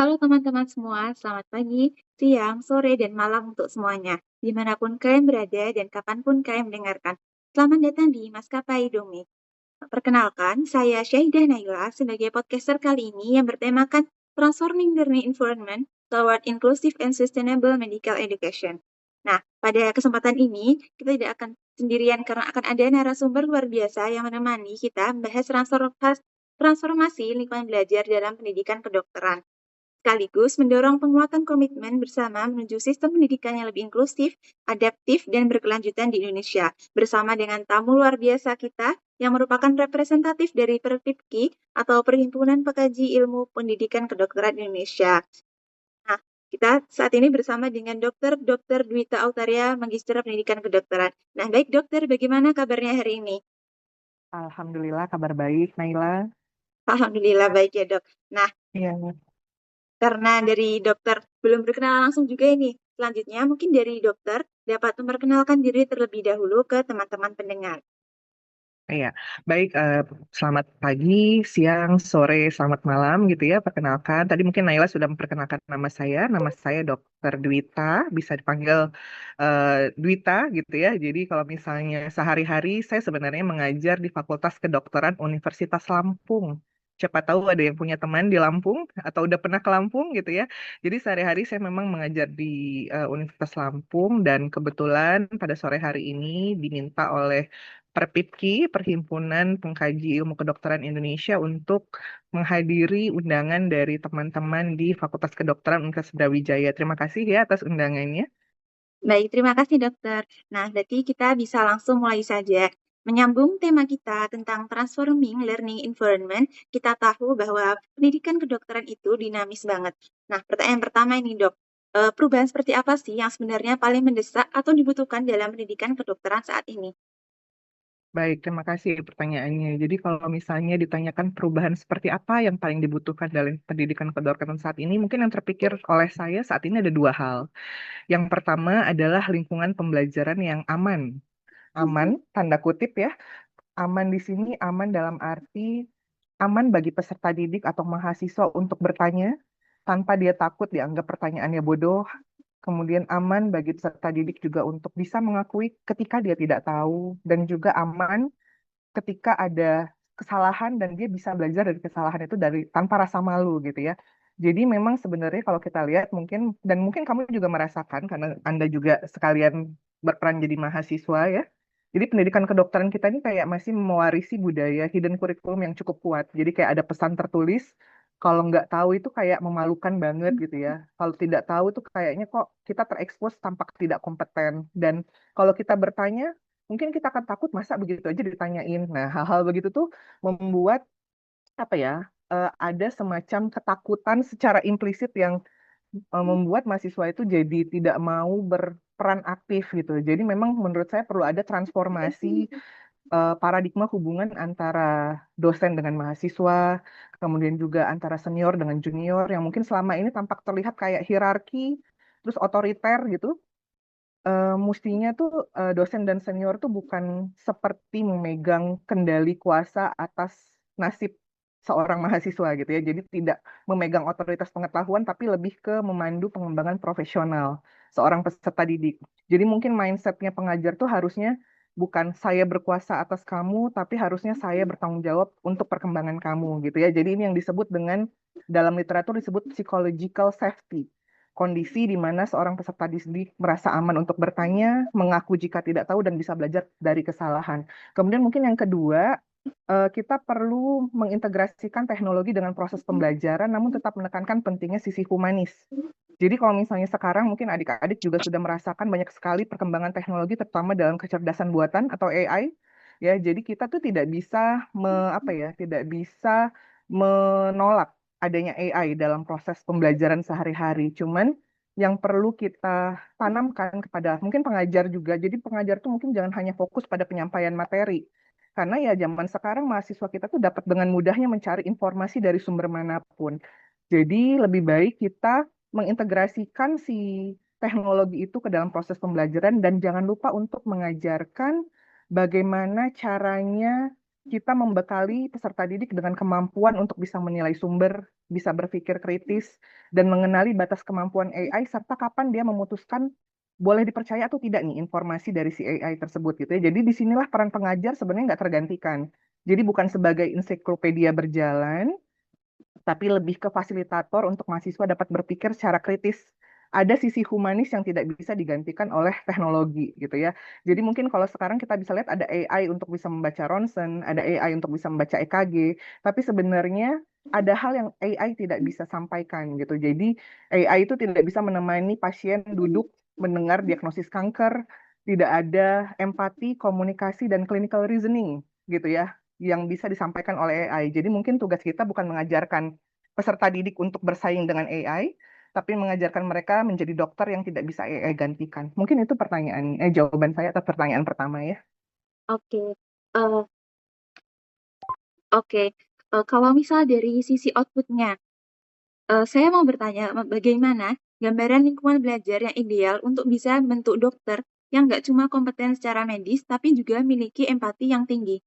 Halo teman-teman semua, selamat pagi, siang, sore, dan malam untuk semuanya. Dimanapun kalian berada dan kapanpun kalian mendengarkan. Selamat datang di Maskapai Domi. Perkenalkan, saya Syahidah Naila sebagai podcaster kali ini yang bertemakan Transforming Learning Environment Toward Inclusive and Sustainable Medical Education. Nah, pada kesempatan ini, kita tidak akan sendirian karena akan ada narasumber luar biasa yang menemani kita membahas transformasi lingkungan belajar dalam pendidikan kedokteran sekaligus mendorong penguatan komitmen bersama menuju sistem pendidikan yang lebih inklusif, adaptif, dan berkelanjutan di Indonesia. Bersama dengan tamu luar biasa kita yang merupakan representatif dari Perpipki atau Perhimpunan Pekaji Ilmu Pendidikan Kedokteran Indonesia. Nah, kita saat ini bersama dengan Dr. Dwita Autaria, Magister Pendidikan Kedokteran. Nah, baik dokter, bagaimana kabarnya hari ini? Alhamdulillah kabar baik, Naila. Alhamdulillah baik ya dok. Nah, Iya, karena dari dokter belum berkenalan langsung juga ini. Selanjutnya, mungkin dari dokter dapat memperkenalkan diri terlebih dahulu ke teman-teman pendengar. iya. Baik, selamat pagi, siang, sore, selamat malam gitu ya. Perkenalkan, tadi mungkin Naila sudah memperkenalkan nama saya. Nama saya Dr. Dwita, bisa dipanggil eh, Dwita gitu ya. Jadi kalau misalnya sehari-hari saya sebenarnya mengajar di Fakultas Kedokteran Universitas Lampung. Siapa tahu ada yang punya teman di Lampung atau udah pernah ke Lampung gitu ya. Jadi sehari-hari saya memang mengajar di Universitas Lampung dan kebetulan pada sore hari ini diminta oleh Perpipki, Perhimpunan Pengkaji Ilmu Kedokteran Indonesia untuk menghadiri undangan dari teman-teman di Fakultas Kedokteran Universitas Brawijaya. Terima kasih ya atas undangannya. Baik, terima kasih dokter. Nah, berarti kita bisa langsung mulai saja. Menyambung tema kita tentang transforming learning environment, kita tahu bahwa pendidikan kedokteran itu dinamis banget. Nah, pertanyaan pertama ini dok, perubahan seperti apa sih yang sebenarnya paling mendesak atau dibutuhkan dalam pendidikan kedokteran saat ini? Baik, terima kasih pertanyaannya. Jadi kalau misalnya ditanyakan perubahan seperti apa yang paling dibutuhkan dalam pendidikan kedokteran saat ini, mungkin yang terpikir oleh saya saat ini ada dua hal. Yang pertama adalah lingkungan pembelajaran yang aman. Aman, tanda kutip ya. Aman di sini, aman dalam arti aman bagi peserta didik atau mahasiswa untuk bertanya tanpa dia takut dianggap pertanyaannya bodoh. Kemudian aman bagi peserta didik juga untuk bisa mengakui ketika dia tidak tahu dan juga aman ketika ada kesalahan dan dia bisa belajar dari kesalahan itu dari tanpa rasa malu gitu ya. Jadi memang sebenarnya kalau kita lihat mungkin dan mungkin kamu juga merasakan karena Anda juga sekalian berperan jadi mahasiswa ya. Jadi pendidikan kedokteran kita ini kayak masih mewarisi budaya hidden curriculum yang cukup kuat. Jadi kayak ada pesan tertulis, kalau nggak tahu itu kayak memalukan banget gitu ya. Kalau tidak tahu itu kayaknya kok kita terekspos tampak tidak kompeten. Dan kalau kita bertanya, mungkin kita akan takut masa begitu aja ditanyain. Nah, hal-hal begitu tuh membuat apa ya? Ada semacam ketakutan secara implisit yang membuat mahasiswa itu jadi tidak mau berperan aktif gitu. Jadi memang menurut saya perlu ada transformasi paradigma hubungan antara dosen dengan mahasiswa, kemudian juga antara senior dengan junior yang mungkin selama ini tampak terlihat kayak hierarki, terus otoriter gitu. Mestinya tuh dosen dan senior tuh bukan seperti memegang kendali kuasa atas nasib seorang mahasiswa gitu ya. Jadi tidak memegang otoritas pengetahuan, tapi lebih ke memandu pengembangan profesional seorang peserta didik. Jadi mungkin mindsetnya pengajar tuh harusnya bukan saya berkuasa atas kamu, tapi harusnya saya bertanggung jawab untuk perkembangan kamu gitu ya. Jadi ini yang disebut dengan dalam literatur disebut psychological safety, kondisi di mana seorang peserta didik merasa aman untuk bertanya, mengaku jika tidak tahu, dan bisa belajar dari kesalahan. Kemudian mungkin yang kedua, kita perlu mengintegrasikan teknologi dengan proses pembelajaran, namun tetap menekankan pentingnya sisi humanis. Jadi kalau misalnya sekarang mungkin adik-adik juga sudah merasakan banyak sekali perkembangan teknologi, terutama dalam kecerdasan buatan atau AI. Ya, jadi kita tuh tidak bisa apa ya, tidak bisa menolak adanya AI dalam proses pembelajaran sehari-hari. Cuman yang perlu kita tanamkan kepada mungkin pengajar juga. Jadi pengajar tuh mungkin jangan hanya fokus pada penyampaian materi. Karena ya zaman sekarang mahasiswa kita tuh dapat dengan mudahnya mencari informasi dari sumber manapun. Jadi lebih baik kita mengintegrasikan si teknologi itu ke dalam proses pembelajaran dan jangan lupa untuk mengajarkan bagaimana caranya kita membekali peserta didik dengan kemampuan untuk bisa menilai sumber, bisa berpikir kritis, dan mengenali batas kemampuan AI, serta kapan dia memutuskan boleh dipercaya atau tidak nih informasi dari si AI tersebut gitu ya. Jadi disinilah peran pengajar sebenarnya nggak tergantikan. Jadi bukan sebagai ensiklopedia berjalan, tapi lebih ke fasilitator untuk mahasiswa dapat berpikir secara kritis. Ada sisi humanis yang tidak bisa digantikan oleh teknologi gitu ya. Jadi mungkin kalau sekarang kita bisa lihat ada AI untuk bisa membaca ronsen, ada AI untuk bisa membaca EKG, tapi sebenarnya ada hal yang AI tidak bisa sampaikan gitu. Jadi AI itu tidak bisa menemani pasien duduk mendengar diagnosis kanker, tidak ada empati, komunikasi, dan clinical reasoning gitu ya yang bisa disampaikan oleh AI. Jadi mungkin tugas kita bukan mengajarkan peserta didik untuk bersaing dengan AI, tapi mengajarkan mereka menjadi dokter yang tidak bisa AI gantikan. Mungkin itu jawaban saya atas pertanyaan pertama ya. Oke, eh, oke. Kalau misal dari sisi outputnya, saya mau bertanya, bagaimana gambaran lingkungan belajar yang ideal untuk bisa membentuk dokter yang nggak cuma kompeten secara medis, tapi juga memiliki empati yang tinggi?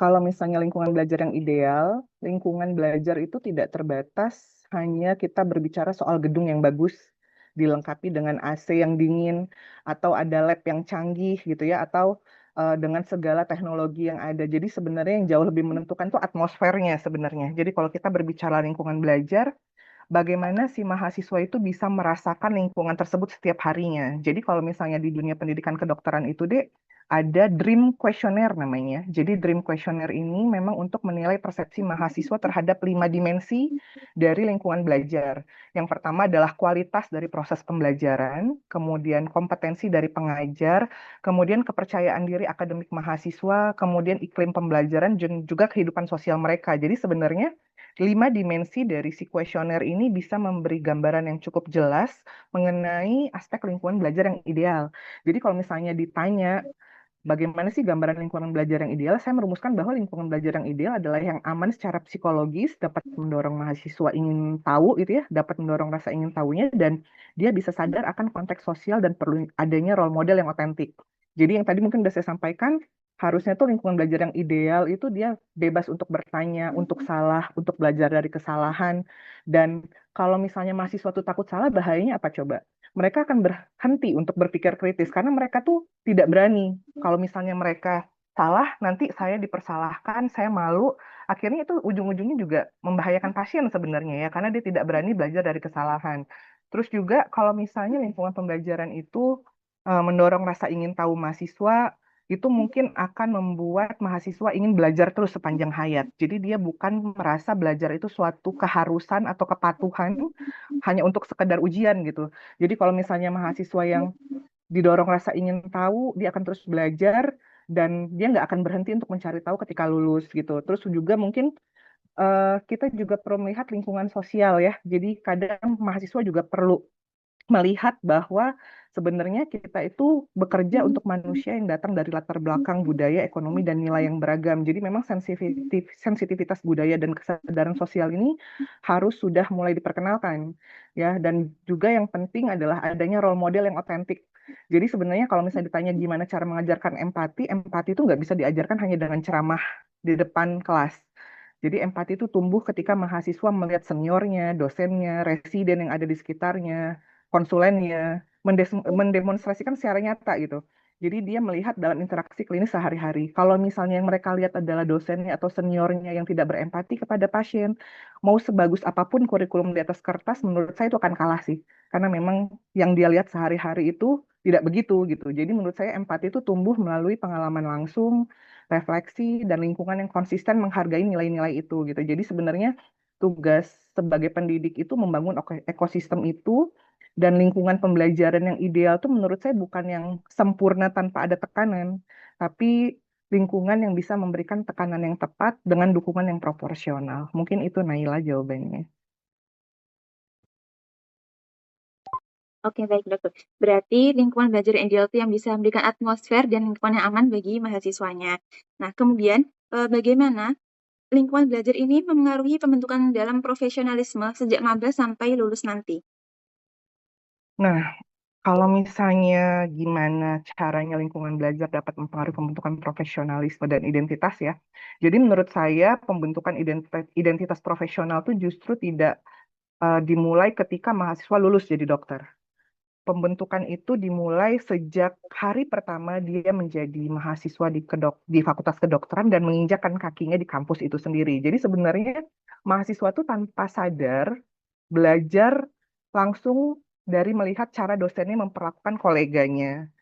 Kalau misalnya lingkungan belajar yang ideal, lingkungan belajar itu tidak terbatas hanya kita berbicara soal gedung yang bagus, dilengkapi dengan AC yang dingin, atau ada lab yang canggih gitu ya, atau dengan segala teknologi yang ada. Jadi sebenarnya yang jauh lebih menentukan itu atmosfernya sebenarnya. Jadi kalau kita berbicara lingkungan belajar, bagaimana si mahasiswa itu bisa merasakan lingkungan tersebut setiap harinya. Jadi kalau misalnya di dunia pendidikan kedokteran itu, Dek, ada Dream Questionnaire namanya. Jadi Dream Questionnaire ini memang untuk menilai persepsi mahasiswa terhadap 5 dimensi dari lingkungan belajar. Yang pertama adalah kualitas dari proses pembelajaran, kemudian kompetensi dari pengajar, kemudian kepercayaan diri akademik mahasiswa, kemudian iklim pembelajaran, dan juga kehidupan sosial mereka. Jadi sebenarnya 5 dimensi dari si kuesioner ini bisa memberi gambaran yang cukup jelas mengenai aspek lingkungan belajar yang ideal. Jadi kalau misalnya ditanya bagaimana sih gambaran lingkungan belajar yang ideal, saya merumuskan bahwa lingkungan belajar yang ideal adalah yang aman secara psikologis, dapat mendorong mahasiswa ingin tahu gitu ya, dapat mendorong rasa ingin tahunya, dan dia bisa sadar akan konteks sosial dan perlu adanya role model yang otentik. Jadi yang tadi mungkin sudah saya sampaikan, harusnya tuh lingkungan belajar yang ideal itu dia bebas untuk bertanya, untuk salah, untuk belajar dari kesalahan. Dan kalau misalnya mahasiswa tuh takut salah, bahayanya apa coba? Mereka akan berhenti untuk berpikir kritis karena mereka tuh tidak berani. Kalau misalnya mereka salah, nanti saya dipersalahkan, saya malu. Akhirnya itu ujung-ujungnya juga membahayakan pasien sebenarnya ya, karena dia tidak berani belajar dari kesalahan. Terus juga kalau misalnya lingkungan pembelajaran itu mendorong rasa ingin tahu mahasiswa, itu mungkin akan membuat mahasiswa ingin belajar terus sepanjang hayat. Jadi dia bukan merasa belajar itu suatu keharusan atau kepatuhan hanya untuk sekedar ujian gitu. Jadi kalau misalnya mahasiswa yang didorong rasa ingin tahu, dia akan terus belajar dan dia nggak akan berhenti untuk mencari tahu ketika lulus gitu. Terus juga mungkin kita juga perlu melihat lingkungan sosial ya. Jadi kadang mahasiswa juga perlu melihat bahwa sebenarnya kita itu bekerja untuk manusia yang datang dari latar belakang budaya, ekonomi, dan nilai yang beragam. Jadi memang sensitivitas budaya dan kesadaran sosial ini harus sudah mulai diperkenalkan, ya. Dan juga yang penting adalah adanya role model yang otentik. Jadi sebenarnya kalau misalnya ditanya gimana cara mengajarkan empati, empati itu nggak bisa diajarkan hanya dengan ceramah di depan kelas. Jadi empati itu tumbuh ketika mahasiswa melihat seniornya, dosennya, residen yang ada di sekitarnya, konsulennya, mendemonstrasikan secara nyata gitu. Jadi dia melihat dalam interaksi klinis sehari-hari. Kalau misalnya yang mereka lihat adalah dosennya atau seniornya yang tidak berempati kepada pasien, mau sebagus apapun kurikulum di atas kertas, menurut saya itu akan kalah sih. Karena memang yang dia lihat sehari-hari itu tidak begitu gitu. Jadi menurut saya empati itu tumbuh melalui pengalaman langsung, refleksi, dan lingkungan yang konsisten menghargai nilai-nilai itu gitu. Jadi sebenarnya tugas sebagai pendidik itu membangun ekosistem itu dan lingkungan pembelajaran yang ideal tuh menurut saya bukan yang sempurna tanpa ada tekanan, tapi lingkungan yang bisa memberikan tekanan yang tepat dengan dukungan yang proporsional. Mungkin itu Naila jawabannya. Oke, baik dokter. Berarti lingkungan belajar yang ideal itu yang bisa memberikan atmosfer dan lingkungan yang aman bagi mahasiswanya. Nah, kemudian bagaimana lingkungan belajar ini memengaruhi pembentukan dalam profesionalisme sejak maba sampai lulus nanti? Nah, Kalau misalnya gimana caranya lingkungan belajar dapat mempengaruhi pembentukan profesionalisme dan identitas ya. Jadi menurut saya pembentukan identitas profesional itu justru tidak dimulai ketika mahasiswa lulus jadi dokter. Pembentukan itu dimulai sejak hari pertama dia menjadi mahasiswa di Fakultas Kedokteran dan menginjakkan kakinya di kampus itu sendiri. Jadi sebenarnya mahasiswa itu tanpa sadar belajar langsung dari melihat cara dosennya memperlakukan koleganya,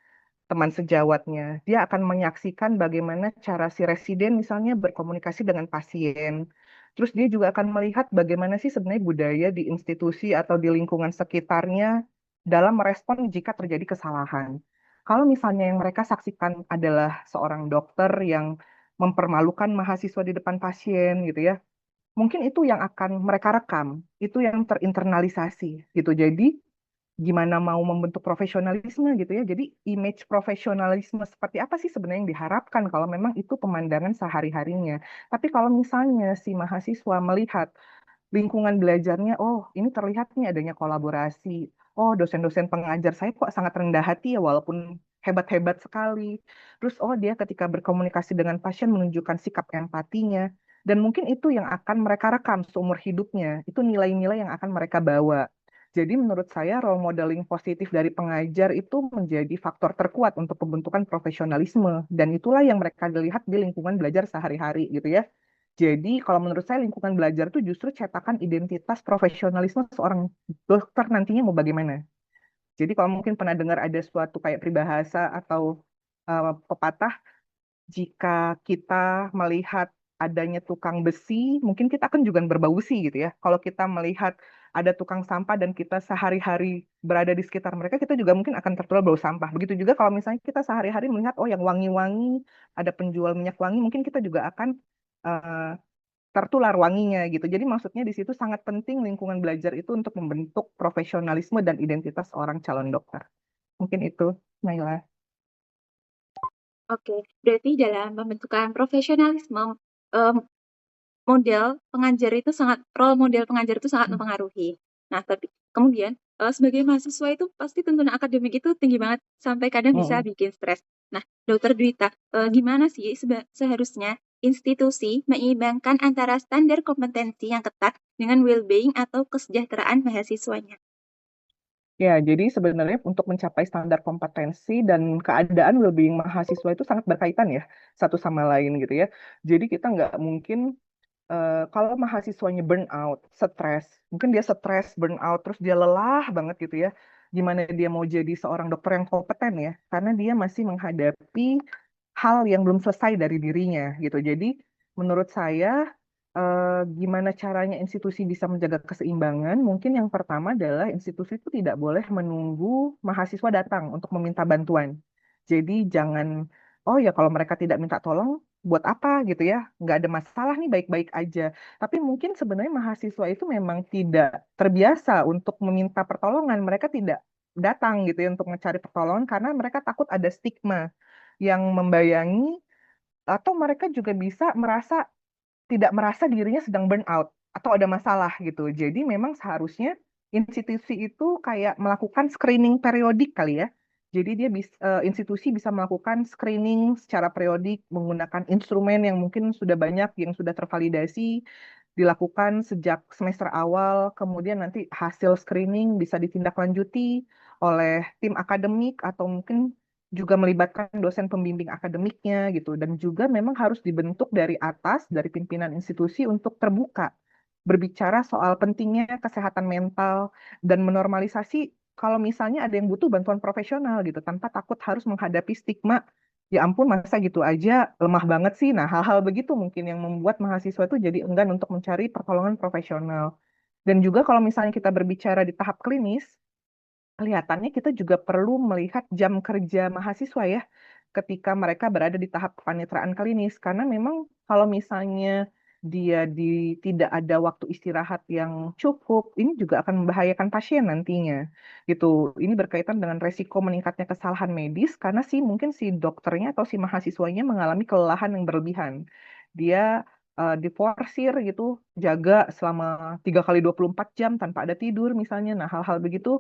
teman sejawatnya. Dia akan menyaksikan bagaimana cara si residen misalnya berkomunikasi dengan pasien. Terus dia juga akan melihat bagaimana sih sebenarnya budaya di institusi atau di lingkungan sekitarnya dalam merespon jika terjadi kesalahan. Kalau misalnya yang mereka saksikan adalah seorang dokter yang mempermalukan mahasiswa di depan pasien gitu ya, mungkin itu yang akan mereka rekam, itu yang terinternalisasi gitu. Jadi gimana mau membentuk profesionalisme gitu ya. Jadi image profesionalisme seperti apa sih sebenarnya yang diharapkan kalau memang itu pemandangan sehari-harinya. Tapi kalau misalnya si mahasiswa melihat lingkungan belajarnya, oh ini terlihat nih adanya kolaborasi. Oh dosen-dosen pengajar saya kok sangat rendah hati ya walaupun hebat-hebat sekali. Terus oh dia ketika berkomunikasi dengan pasien menunjukkan sikap empatinya. Dan mungkin itu yang akan mereka rekam seumur hidupnya. Itu nilai-nilai yang akan mereka bawa. Jadi menurut saya role modeling positif dari pengajar itu menjadi faktor terkuat untuk pembentukan profesionalisme. Dan itulah yang mereka lihat di lingkungan belajar sehari-hari gitu ya. Jadi, kalau menurut saya lingkungan belajar itu justru cetakan identitas profesionalisme seorang dokter nantinya mau bagaimana. Jadi, kalau mungkin pernah dengar ada suatu kayak peribahasa atau pepatah, jika kita melihat adanya tukang besi, mungkin kita akan juga berbau besi gitu ya. Kalau kita melihat ada tukang sampah dan kita sehari-hari berada di sekitar mereka, kita juga mungkin akan tertular bau sampah. Begitu juga kalau misalnya kita sehari-hari melihat, oh yang wangi-wangi, ada penjual minyak wangi, mungkin kita juga akan eh, tertular wanginya gitu. Jadi maksudnya di situ sangat penting lingkungan belajar itu untuk membentuk profesionalisme dan identitas orang calon dokter. Mungkin itu, Naila. Oke, berarti dalam pembentukan profesionalisme, em, model pengajar itu sangat role model pengajar itu sangat mempengaruhi. Nah, tapi kemudian sebagai mahasiswa itu pasti tuntutan akademik itu tinggi banget sampai kadang bisa Mm-mm. bikin stres. Nah, Dokter Dwita, gimana sih seharusnya institusi menyeimbangkan antara standar kompetensi yang ketat dengan well-being atau kesejahteraan mahasiswanya? Ya, jadi sebenarnya untuk mencapai standar kompetensi dan keadaan well-being mahasiswa itu sangat berkaitan ya, satu sama lain gitu ya. Jadi kita nggak mungkin kalau mahasiswanya burn out, stres, mungkin dia stres, burn out, terus dia lelah banget gitu ya. Gimana dia mau jadi seorang dokter yang kompeten ya? Karena dia masih menghadapi hal yang belum selesai dari dirinya gitu. Jadi menurut saya gimana caranya institusi bisa menjaga keseimbangan? Mungkin yang pertama adalah institusi itu tidak boleh menunggu mahasiswa datang untuk meminta bantuan. Jadi jangan, oh ya kalau mereka tidak minta tolong, buat apa gitu ya? Nggak ada masalah nih, baik-baik aja. Tapi mungkin sebenarnya mahasiswa itu memang tidak terbiasa untuk meminta pertolongan. Mereka tidak datang gitu ya untuk mencari pertolongan karena mereka takut ada stigma yang membayangi atau mereka juga bisa tidak merasa dirinya sedang burn out atau ada masalah gitu. Jadi memang seharusnya institusi itu kayak melakukan screening periodik kali ya. Jadi institusi bisa melakukan screening secara periodik menggunakan instrumen yang mungkin sudah banyak yang sudah tervalidasi dilakukan sejak semester awal, kemudian nanti hasil screening bisa ditindaklanjuti oleh tim akademik atau mungkin juga melibatkan dosen pembimbing akademiknya gitu dan juga memang harus dibentuk dari atas dari pimpinan institusi untuk terbuka berbicara soal pentingnya kesehatan mental dan menormalisasi kalau misalnya ada yang butuh bantuan profesional gitu tanpa takut harus menghadapi stigma ya ampun masa gitu aja lemah banget sih. Nah, hal-hal begitu mungkin yang membuat mahasiswa itu jadi enggan untuk mencari pertolongan profesional. Dan juga kalau misalnya kita berbicara di tahap klinis, kelihatannya kita juga perlu melihat jam kerja mahasiswa ya ketika mereka berada di tahap kepanitraan klinis karena memang kalau misalnya dia tidak ada waktu istirahat yang cukup ini juga akan membahayakan pasien nantinya gitu. Ini berkaitan dengan resiko meningkatnya kesalahan medis karena mungkin si dokternya atau si mahasiswanya mengalami kelelahan yang berlebihan. Dia diforsir gitu jaga selama 3 kali 24 jam tanpa ada tidur misalnya. Nah, hal-hal begitu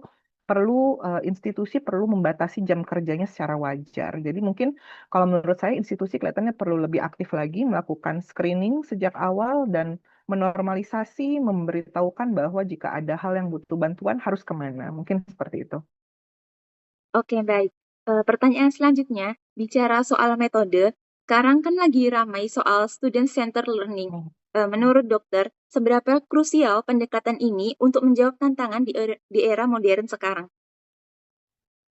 perlu institusi perlu membatasi jam kerjanya secara wajar. Jadi mungkin kalau menurut saya institusi kelihatannya perlu lebih aktif lagi melakukan screening sejak awal dan menormalisasi, memberitahukan bahwa jika ada hal yang butuh bantuan harus kemana. Mungkin seperti itu. Oke, baik. Pertanyaan selanjutnya, bicara soal metode, sekarang kan lagi ramai soal student-centered learning. Hmm. Menurut dokter, seberapa krusial pendekatan ini untuk menjawab tantangan di era modern sekarang?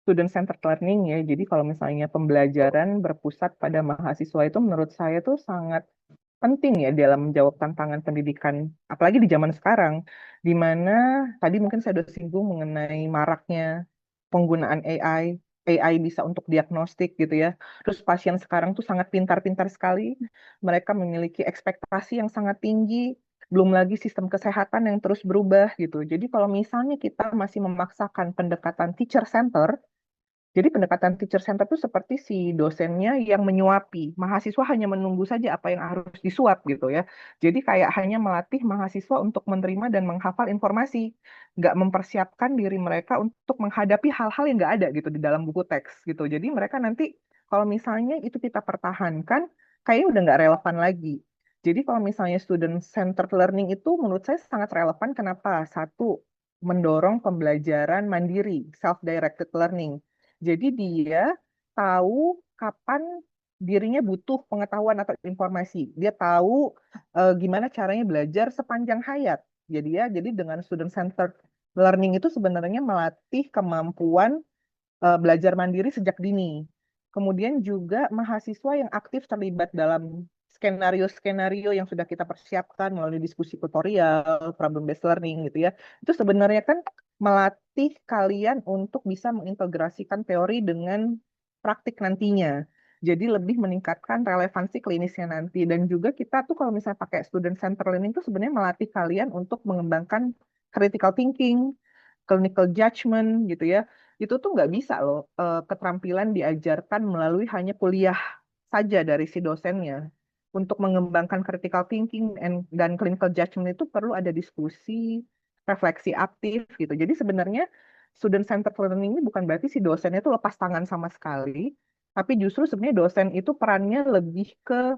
Student-centered learning ya, jadi kalau misalnya pembelajaran berpusat pada mahasiswa itu menurut saya tuh sangat penting ya dalam menjawab tantangan pendidikan, apalagi di zaman sekarang, di mana tadi mungkin saya sudah singgung mengenai maraknya penggunaan AI, AI bisa untuk diagnostik gitu ya. Terus pasien sekarang tuh sangat pintar-pintar sekali, mereka memiliki ekspektasi yang sangat tinggi, belum lagi sistem kesehatan yang terus berubah gitu. Jadi kalau misalnya kita masih memaksakan pendekatan teacher center, jadi pendekatan teacher center itu seperti si dosennya yang menyuapi. Mahasiswa hanya menunggu saja apa yang harus disuap gitu ya. Jadi kayak hanya melatih mahasiswa untuk menerima dan menghafal informasi. Nggak mempersiapkan diri mereka untuk menghadapi hal-hal yang nggak ada gitu di dalam buku teks gitu. Jadi mereka nanti kalau misalnya itu kita pertahankan, kayaknya udah nggak relevan lagi. Jadi kalau misalnya student centered learning itu menurut saya sangat relevan. Kenapa? Satu, mendorong pembelajaran mandiri, self-directed learning. Jadi dia tahu kapan dirinya butuh pengetahuan atau informasi. Dia tahu gimana caranya belajar sepanjang hayat. Jadi dengan student centered learning itu sebenarnya melatih kemampuan belajar mandiri sejak dini. Kemudian juga mahasiswa yang aktif terlibat dalam skenario-skenario yang sudah kita persiapkan melalui diskusi tutorial, problem-based learning gitu ya. Itu sebenarnya kan melatih kalian untuk bisa mengintegrasikan teori dengan praktik nantinya. Jadi lebih meningkatkan relevansi klinisnya nanti. Dan juga kita tuh kalau misalnya pakai student center learning itu sebenarnya melatih kalian untuk mengembangkan critical thinking, clinical judgment gitu ya. Itu tuh nggak bisa loh keterampilan diajarkan melalui hanya kuliah saja dari si dosennya. Untuk mengembangkan critical thinking dan clinical judgment itu perlu ada diskusi, refleksi aktif gitu. Jadi sebenarnya student centered learning ini bukan berarti si dosennya itu lepas tangan sama sekali, tapi justru sebenarnya dosen itu perannya lebih ke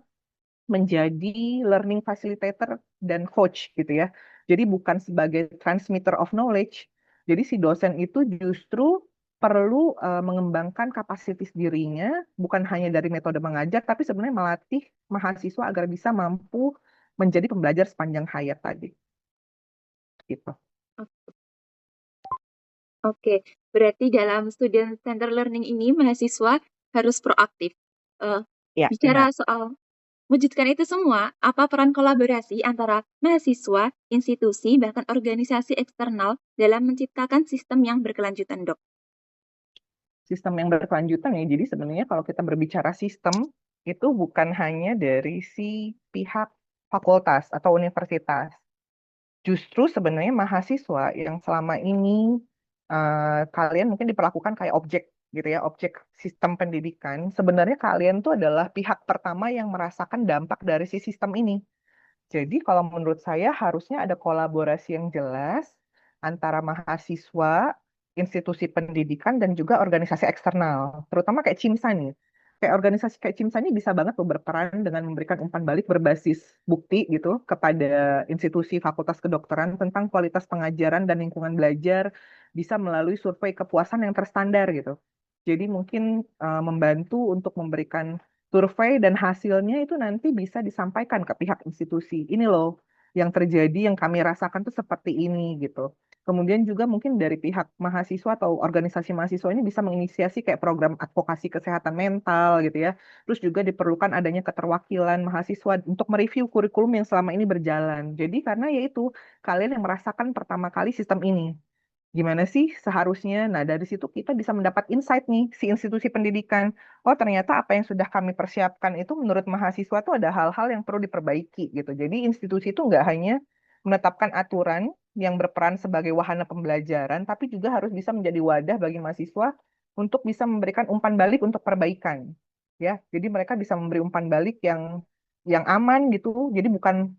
menjadi learning facilitator dan coach gitu ya. Jadi bukan sebagai transmitter of knowledge. Jadi si dosen itu justru perlu mengembangkan kapasitas dirinya, bukan hanya dari metode mengajar, tapi sebenarnya melatih mahasiswa agar bisa mampu menjadi pembelajar sepanjang hayat tadi. Gitu. Oke, berarti dalam student center learning ini mahasiswa harus proaktif. Eh, Ya, Bicara benar. soal wujudkan itu semua, apa peran kolaborasi antara mahasiswa, institusi, bahkan organisasi eksternal dalam menciptakan sistem yang berkelanjutan, Dok? Sistem yang berkelanjutan ya. Jadi sebenarnya kalau kita berbicara sistem, itu bukan hanya dari si pihak fakultas atau universitas. Justru sebenarnya mahasiswa yang selama ini kalian mungkin diperlakukan kayak objek gitu ya, objek sistem pendidikan. Sebenarnya kalian tuh adalah pihak pertama yang merasakan dampak dari si sistem ini. Jadi kalau menurut saya harusnya ada kolaborasi yang jelas antara mahasiswa, institusi pendidikan, dan juga organisasi eksternal. Terutama kayak CIMSA nih. Kayak organisasi kayak CIMSA ini bisa banget loh berperan dengan memberikan umpan balik berbasis bukti gitu kepada institusi Fakultas Kedokteran tentang kualitas pengajaran dan lingkungan belajar bisa melalui survei kepuasan yang terstandar gitu. Jadi mungkin membantu untuk memberikan survei dan hasilnya itu nanti bisa disampaikan ke pihak institusi. Ini loh yang terjadi, yang kami rasakan tuh seperti ini gitu. Kemudian juga mungkin dari pihak mahasiswa atau organisasi mahasiswa ini bisa menginisiasi kayak program advokasi kesehatan mental gitu ya. Terus juga diperlukan adanya keterwakilan mahasiswa untuk mereview kurikulum yang selama ini berjalan. Jadi karena yaitu kalian yang merasakan pertama kali sistem ini gimana sih seharusnya. Nah, dari situ kita bisa mendapat insight nih, si institusi pendidikan. Oh, ternyata apa yang sudah kami persiapkan itu menurut mahasiswa tuh ada hal-hal yang perlu diperbaiki gitu. Jadi institusi itu nggak hanya menetapkan aturan yang berperan sebagai wahana pembelajaran, tapi juga harus bisa menjadi wadah bagi mahasiswa untuk bisa memberikan umpan balik untuk perbaikan. Ya, jadi mereka bisa memberi umpan balik yang aman gitu. Jadi bukan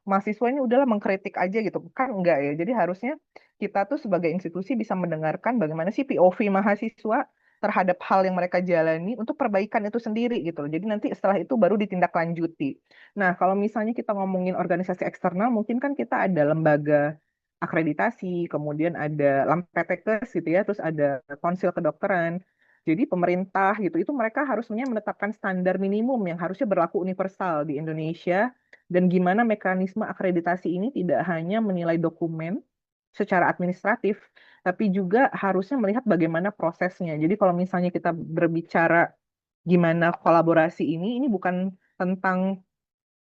mahasiswa ini udahlah mengkritik aja gitu. Kan enggak ya. Jadi harusnya kita tuh sebagai institusi bisa mendengarkan bagaimana sih POV mahasiswa terhadap hal yang mereka jalani untuk perbaikan itu sendiri gitu loh. Jadi nanti setelah itu baru ditindaklanjuti. Nah, kalau misalnya kita ngomongin organisasi eksternal, mungkin kan kita ada lembaga akreditasi, kemudian ada Lampetekes gitu ya, terus ada Konsil Kedokteran. Jadi pemerintah gitu, itu mereka harusnya menetapkan standar minimum yang harusnya berlaku universal di Indonesia dan gimana mekanisme akreditasi ini tidak hanya menilai dokumen secara administratif, tapi juga harusnya melihat bagaimana prosesnya. Jadi kalau misalnya kita berbicara gimana kolaborasi ini bukan tentang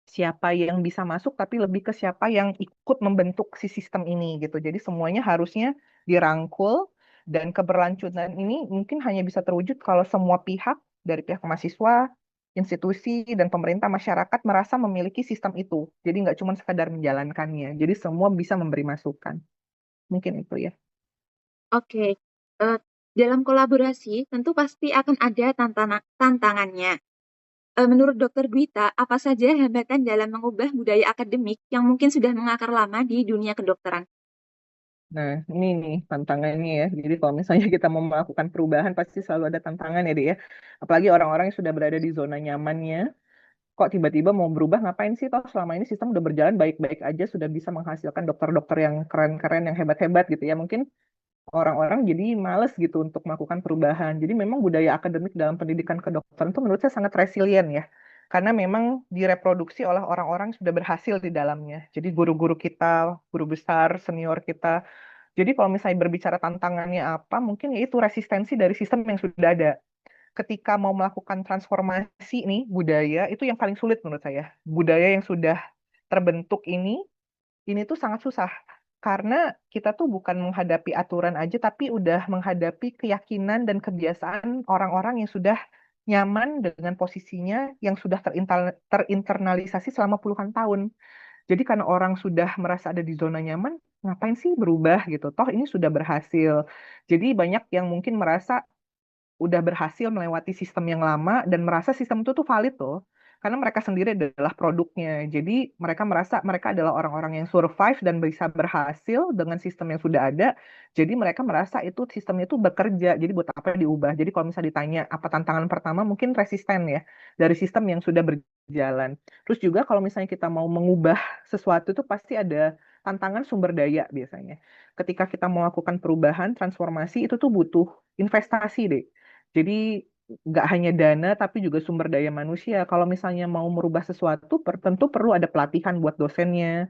siapa yang bisa masuk, tapi lebih ke siapa yang ikut membentuk si sistem ini gitu. Jadi semuanya harusnya dirangkul dan keberlanjutan ini mungkin hanya bisa terwujud kalau semua pihak dari pihak mahasiswa, institusi, dan pemerintah masyarakat merasa memiliki sistem itu. Jadi nggak cuma sekadar menjalankannya. Jadi semua bisa memberi masukan. Mungkin itu ya. Oke, dalam kolaborasi tentu pasti akan ada tantangannya. Menurut Dokter Gwita, apa saja hambatan dalam mengubah budaya akademik yang mungkin sudah mengakar lama di dunia kedokteran? Nah, ini nih tantangannya ya. Jadi kalau misalnya kita mau melakukan perubahan, pasti selalu ada tantangan ya, Dek, ya. Apalagi orang-orang yang sudah berada di zona nyamannya, kok tiba-tiba mau berubah, ngapain sih? Toh selama ini sistem udah berjalan baik-baik aja, sudah bisa menghasilkan dokter-dokter yang keren-keren, yang hebat-hebat gitu ya. Mungkin orang-orang jadi males gitu untuk melakukan perubahan. Jadi memang budaya akademik dalam pendidikan kedokteran itu menurut saya sangat resilient ya. Karena memang direproduksi oleh orang-orang yang sudah berhasil di dalamnya. Jadi guru-guru kita, guru besar, senior kita. Jadi kalau misalnya berbicara tantangannya apa, mungkin yaitu resistensi dari sistem yang sudah ada. Ketika mau melakukan transformasi nih budaya, itu yang paling sulit menurut saya. Budaya yang sudah terbentuk ini tuh sangat susah karena kita tuh bukan menghadapi aturan aja, tapi udah menghadapi keyakinan dan kebiasaan orang-orang yang sudah nyaman dengan posisinya yang sudah terinternalisasi selama puluhan tahun. Jadi karena orang sudah merasa ada di zona nyaman, ngapain sih berubah gitu? Toh ini sudah berhasil. Jadi banyak yang mungkin merasa udah berhasil melewati sistem yang lama dan merasa sistem itu tuh valid tuh. Karena mereka sendiri adalah produknya. Jadi mereka merasa mereka adalah orang-orang yang survive dan bisa berhasil dengan sistem yang sudah ada. Jadi mereka merasa itu sistemnya itu bekerja. Jadi buat apa diubah? Jadi kalau misalnya ditanya apa tantangan pertama, mungkin resisten ya dari sistem yang sudah berjalan. Terus juga kalau misalnya kita mau mengubah sesuatu itu pasti ada tantangan sumber daya biasanya. Ketika kita melakukan perubahan, transformasi itu tuh butuh investasi deh. Jadi nggak hanya dana tapi juga sumber daya manusia. Kalau misalnya mau merubah sesuatu, tentu perlu ada pelatihan buat dosennya,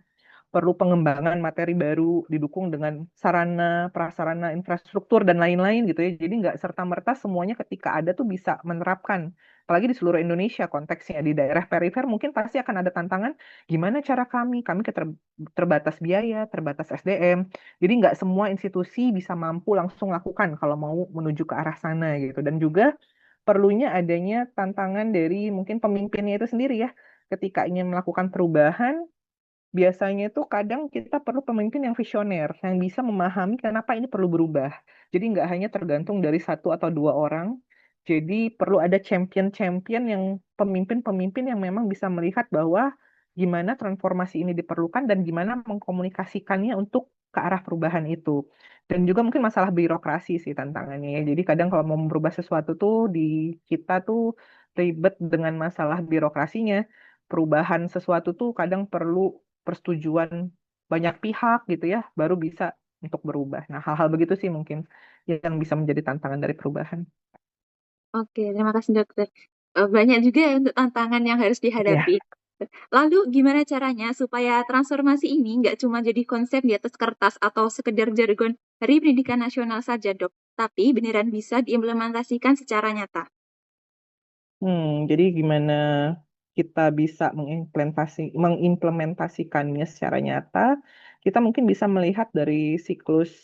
perlu pengembangan materi baru didukung dengan sarana, prasarana, infrastruktur dan lain-lain gitu ya. Jadi nggak serta-merta semuanya ketika ada tuh bisa menerapkan. Apalagi di seluruh Indonesia konteksnya di daerah perifer mungkin pasti akan ada tantangan gimana cara kami terbatas biaya, terbatas SDM. Jadi nggak semua institusi bisa mampu langsung lakukan kalau mau menuju ke arah sana gitu. Dan juga perlunya adanya tantangan dari mungkin pemimpinnya itu sendiri ya. Ketika ingin melakukan perubahan, biasanya itu kadang kita perlu pemimpin yang visioner, yang bisa memahami kenapa ini perlu berubah. Jadi nggak hanya tergantung dari satu atau dua orang. Jadi perlu ada champion-champion yang pemimpin-pemimpin yang memang bisa melihat bahwa gimana transformasi ini diperlukan dan gimana mengkomunikasikannya untuk ke arah perubahan itu. Dan juga mungkin masalah birokrasi sih tantangannya ya. Jadi kadang kalau mau merubah sesuatu tuh di kita tuh ribet dengan masalah birokrasinya. Perubahan sesuatu tuh kadang perlu persetujuan banyak pihak gitu ya, baru bisa untuk berubah. Nah, hal-hal begitu sih mungkin yang bisa menjadi tantangan dari perubahan. Oke, terima kasih dokter. Banyak juga ya untuk tantangan yang harus Ya. dihadapi. Lalu gimana caranya supaya transformasi ini nggak cuma jadi konsep di atas kertas atau sekedar jargon Hari Pendidikan Nasional saja, Dok, tapi beneran bisa diimplementasikan secara nyata? Jadi gimana kita bisa mengimplementasikannya secara nyata? Kita mungkin bisa melihat dari siklus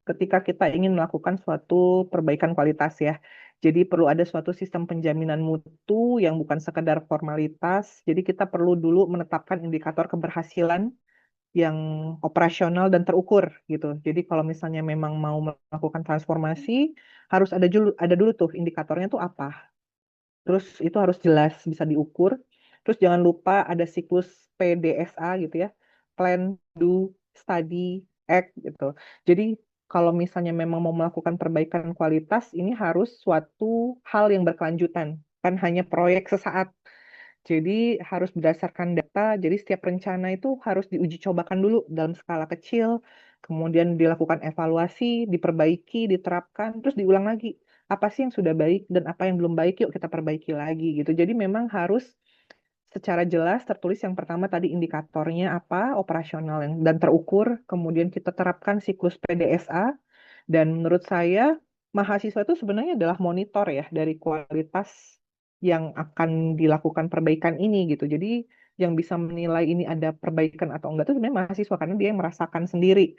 ketika kita ingin melakukan suatu perbaikan kualitas ya. Jadi perlu ada suatu sistem penjaminan mutu yang bukan sekedar formalitas. Jadi kita perlu dulu menetapkan indikator keberhasilan yang operasional dan terukur gitu. Jadi kalau misalnya memang mau melakukan transformasi, harus ada dulu tuh indikatornya tuh apa. Terus itu harus jelas bisa diukur. Terus jangan lupa ada siklus PDSA gitu ya, Plan, Do, Study, Act gitu. Jadi kalau misalnya memang mau melakukan perbaikan kualitas, ini harus suatu hal yang berkelanjutan, kan hanya proyek sesaat. Jadi harus berdasarkan data, jadi setiap rencana itu harus diuji cobakan dulu dalam skala kecil, kemudian dilakukan evaluasi, diperbaiki, diterapkan, terus diulang lagi. Apa sih yang sudah baik dan apa yang belum baik, yuk kita perbaiki lagi gitu. Jadi memang harus secara jelas tertulis yang pertama tadi indikatornya apa, operasional yang dan terukur, kemudian kita terapkan siklus PDSA, dan menurut saya mahasiswa itu sebenarnya adalah monitor ya dari kualitas yang akan dilakukan perbaikan ini gitu. Jadi yang bisa menilai ini ada perbaikan atau enggak itu sebenarnya mahasiswa karena dia yang merasakan sendiri.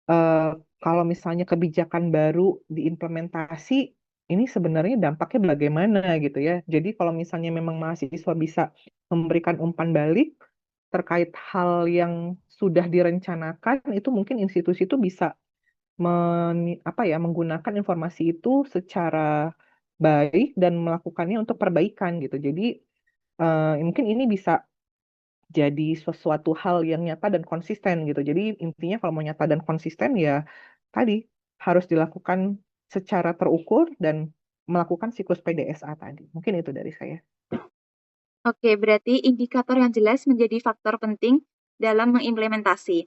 Eh, Kalau misalnya kebijakan baru diimplementasi, ini sebenarnya dampaknya bagaimana gitu ya. Jadi kalau misalnya memang mahasiswa bisa memberikan umpan balik terkait hal yang sudah direncanakan, itu mungkin institusi itu bisa apa ya, menggunakan informasi itu secara baik dan melakukannya untuk perbaikan gitu. Jadi mungkin ini bisa jadi sesuatu hal yang nyata dan konsisten gitu. Jadi intinya kalau mau nyata dan konsisten ya tadi harus dilakukan secara terukur dan melakukan siklus PDSA tadi. Mungkin itu dari saya. Oke, berarti indikator yang jelas menjadi faktor penting dalam mengimplementasi.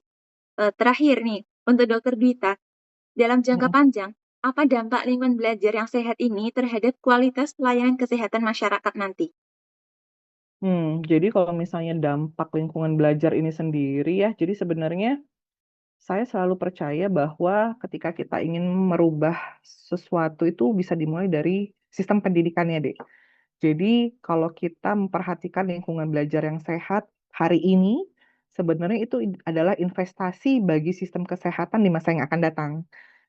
Terakhir nih, untuk Dokter Dwita, dalam jangka Mm-mm. panjang, apa dampak lingkungan belajar yang sehat ini terhadap kualitas pelayanan kesehatan masyarakat nanti? Jadi kalau misalnya dampak lingkungan belajar ini sendiri ya, jadi sebenarnya saya selalu percaya bahwa ketika kita ingin merubah sesuatu itu bisa dimulai dari sistem pendidikannya, Dek. Jadi kalau kita memperhatikan lingkungan belajar yang sehat hari ini, sebenarnya itu adalah investasi bagi sistem kesehatan di masa yang akan datang.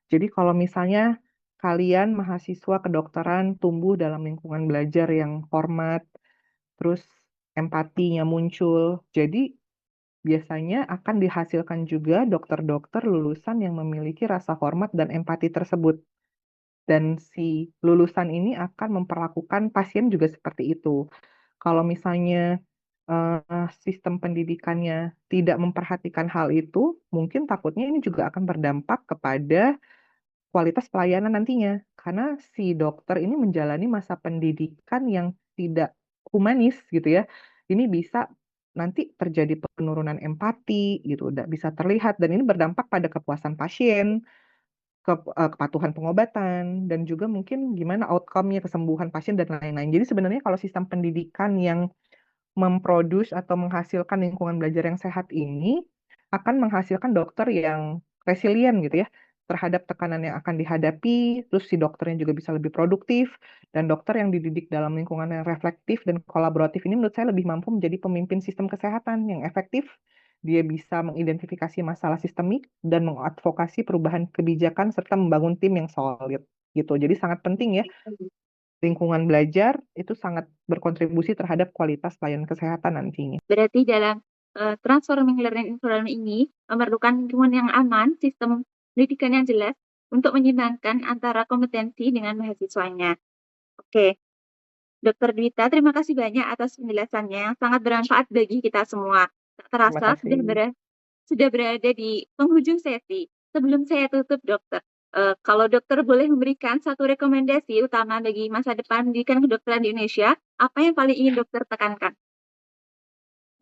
Jadi kalau misalnya kalian mahasiswa kedokteran tumbuh dalam lingkungan belajar yang hormat, terus empatinya muncul, jadi biasanya akan dihasilkan juga dokter-dokter lulusan yang memiliki rasa hormat dan empati tersebut. Dan si lulusan ini akan memperlakukan pasien juga seperti itu. Kalau misalnya sistem pendidikannya tidak memperhatikan hal itu, mungkin takutnya ini juga akan berdampak kepada kualitas pelayanan nantinya. Karena si dokter ini menjalani masa pendidikan yang tidak humanis gitu ya. Ini bisa nanti terjadi penurunan empati gitu, udah bisa terlihat dan ini berdampak pada kepuasan pasien, kepatuhan pengobatan dan juga mungkin gimana outcome-nya kesembuhan pasien dan lain-lain. Jadi sebenarnya kalau sistem pendidikan yang memproduce atau menghasilkan lingkungan belajar yang sehat ini akan menghasilkan dokter yang resilient gitu ya terhadap tekanan yang akan dihadapi, terus si dokternya juga bisa lebih produktif, dan dokter yang dididik dalam lingkungan yang reflektif dan kolaboratif ini menurut saya lebih mampu menjadi pemimpin sistem kesehatan yang efektif. Dia bisa mengidentifikasi masalah sistemik dan mengadvokasi perubahan kebijakan serta membangun tim yang solid gitu. Jadi sangat penting ya lingkungan belajar itu sangat berkontribusi terhadap kualitas pelayanan kesehatan nantinya. Berarti dalam transforming learning environment ini memerlukan lingkungan yang aman, sistem pendidikan yang jelas untuk menyimbangkan antara kompetensi dengan mahasiswanya. Oke, Dokter Dwita, terima kasih banyak atas penjelasannya yang sangat bermanfaat bagi kita semua. Tak Terima terasa kasih. sudah berada di penghujung sesi. Sebelum saya tutup, dokter, kalau dokter boleh memberikan satu rekomendasi utama bagi masa depan pendidikan kedokteran di Indonesia, apa yang paling ingin dokter tekankan?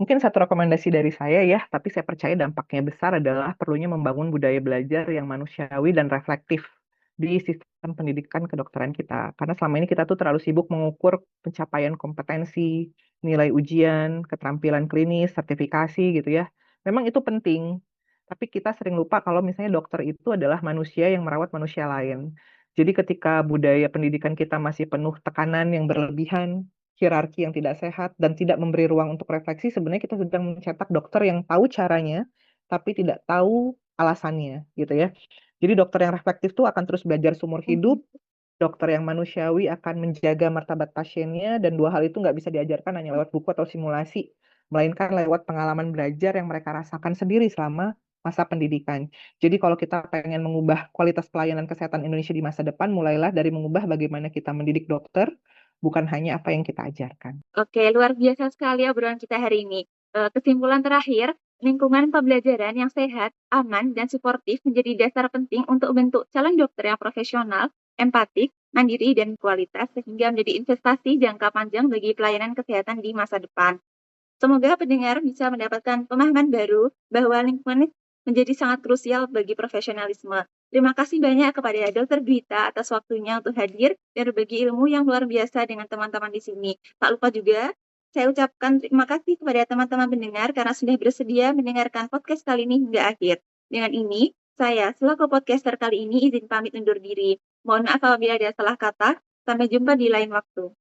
Mungkin satu rekomendasi dari saya ya, tapi saya percaya dampaknya besar adalah perlunya membangun budaya belajar yang manusiawi dan reflektif di sistem pendidikan kedokteran kita. Karena selama ini kita tuh terlalu sibuk mengukur pencapaian kompetensi, nilai ujian, keterampilan klinis, sertifikasi gitu ya. Memang itu penting, tapi kita sering lupa kalau misalnya dokter itu adalah manusia yang merawat manusia lain. Jadi ketika budaya pendidikan kita masih penuh tekanan yang berlebihan, hierarki yang tidak sehat dan tidak memberi ruang untuk refleksi, sebenarnya kita sedang mencetak dokter yang tahu caranya, tapi tidak tahu alasannya, gitu ya. Jadi dokter yang reflektif tuh akan terus belajar seumur hidup, dokter yang manusiawi akan menjaga martabat pasiennya, dan dua hal itu nggak bisa diajarkan hanya lewat buku atau simulasi, melainkan lewat pengalaman belajar yang mereka rasakan sendiri selama masa pendidikan. Jadi kalau kita pengen mengubah kualitas pelayanan kesehatan Indonesia di masa depan, mulailah dari mengubah bagaimana kita mendidik dokter, bukan hanya apa yang kita ajarkan. Oke, luar biasa sekali obrolan kita hari ini. Kesimpulan terakhir, lingkungan pembelajaran yang sehat, aman, dan suportif menjadi dasar penting untuk bentuk calon dokter yang profesional, empatik, mandiri, dan kualitas, sehingga menjadi investasi jangka panjang bagi pelayanan kesehatan di masa depan. Semoga pendengar bisa mendapatkan pemahaman baru bahwa lingkungan menjadi sangat krusial bagi profesionalisme. Terima kasih banyak kepada Dr. Dwita atas waktunya untuk hadir dan berbagi ilmu yang luar biasa dengan teman-teman di sini. Tak lupa juga, saya ucapkan terima kasih kepada teman-teman pendengar karena sudah bersedia mendengarkan podcast kali ini hingga akhir. Dengan ini, saya selaku podcaster kali ini izin pamit undur diri. Mohon maaf apabila ada salah kata. Sampai jumpa di lain waktu.